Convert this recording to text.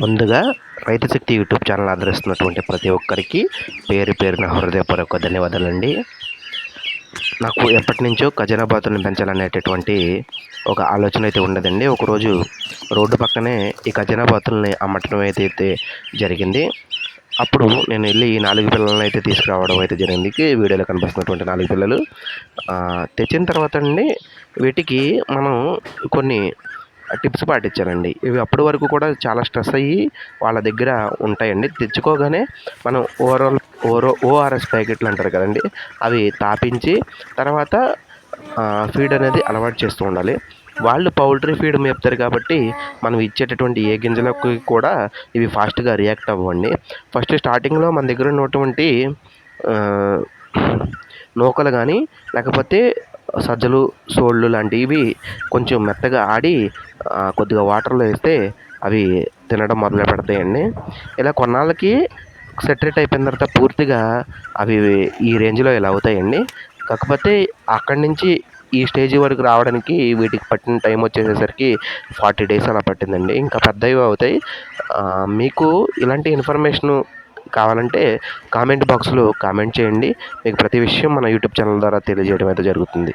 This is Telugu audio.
ముందుగా రైతు శక్తి యూట్యూబ్ ఛానల్ ఆదరిస్తున్నటువంటి ప్రతి ఒక్కరికి పేరు పేరున హృదయపూర్వక ధన్యవాదాలండి. నాకు ఎప్పటి నుంచో ఖజానా బాతులను పెంచాలనేటటువంటి ఒక ఆలోచన అయితే ఉండదండి. ఒకరోజు రోడ్డు పక్కనే ఈ ఖజానా బాతుల్ని అమ్మటం అయితే జరిగింది. అప్పుడు నేను వెళ్ళి ఈ 4 పిల్లలని అయితే తీసుకురావడం అయితే జరిగింది. వీడియోలో కనిపిస్తున్నటువంటి 4 పిల్లలు తెచ్చిన తర్వాత అండి వీటికి మనం కొన్ని టిప్స్ పాటించాలండి. ఇవి అప్పటి వరకు కూడా చాలా స్ట్రెస్ అయ్యి వాళ్ళ దగ్గర ఉంటాయండి. తెచ్చుకోగానే మనం ఓఆర్ఎస్ ప్యాకెట్లు అంటారు కదండి, అవి తాపించి తర్వాత ఫీడ్ అనేది అలవాటు చేస్తూ ఉండాలి. వాళ్ళు పౌల్ట్రీ ఫీడ్ మేపుతారు కాబట్టి మనం ఇచ్చేటటువంటి ఏ గింజలకు కూడా ఇవి ఫాస్ట్గా రియాక్ట్ అవ్వండి. ఫస్ట్ స్టార్టింగ్లో మన దగ్గర ఉన్నటువంటి నూకలు కానీ లేకపోతే సజ్జలు సోళ్ళు లాంటివి కొంచెం మెత్తగా ఆడి కొద్దిగా వాటర్లో వేస్తే అవి తినడం మొదలు పెడతాయండి. ఇలా కొన్నాళ్ళకి సెటరేట్ అయిపోయిన తర్వాత పూర్తిగా అవి ఈ రేంజ్లో ఇలా అవుతాయండి. కాకపోతే అక్కడి నుంచి ఈ స్టేజ్ వరకు రావడానికి వీటికి పట్టిన టైం వచ్చేసేసరికి 40 డేస్ అలా పట్టిందండి. ఇంకా పెద్దవి అవుతాయి. మీకు ఇలాంటి ఇన్ఫర్మేషను కావాలంటే కామెంట్ బాక్స్లో కామెంట్ చేయండి. మీకు ప్రతి విషయం మన యూట్యూబ్ ఛానల్ ద్వారా తెలియజేయడం అయితే జరుగుతుంది.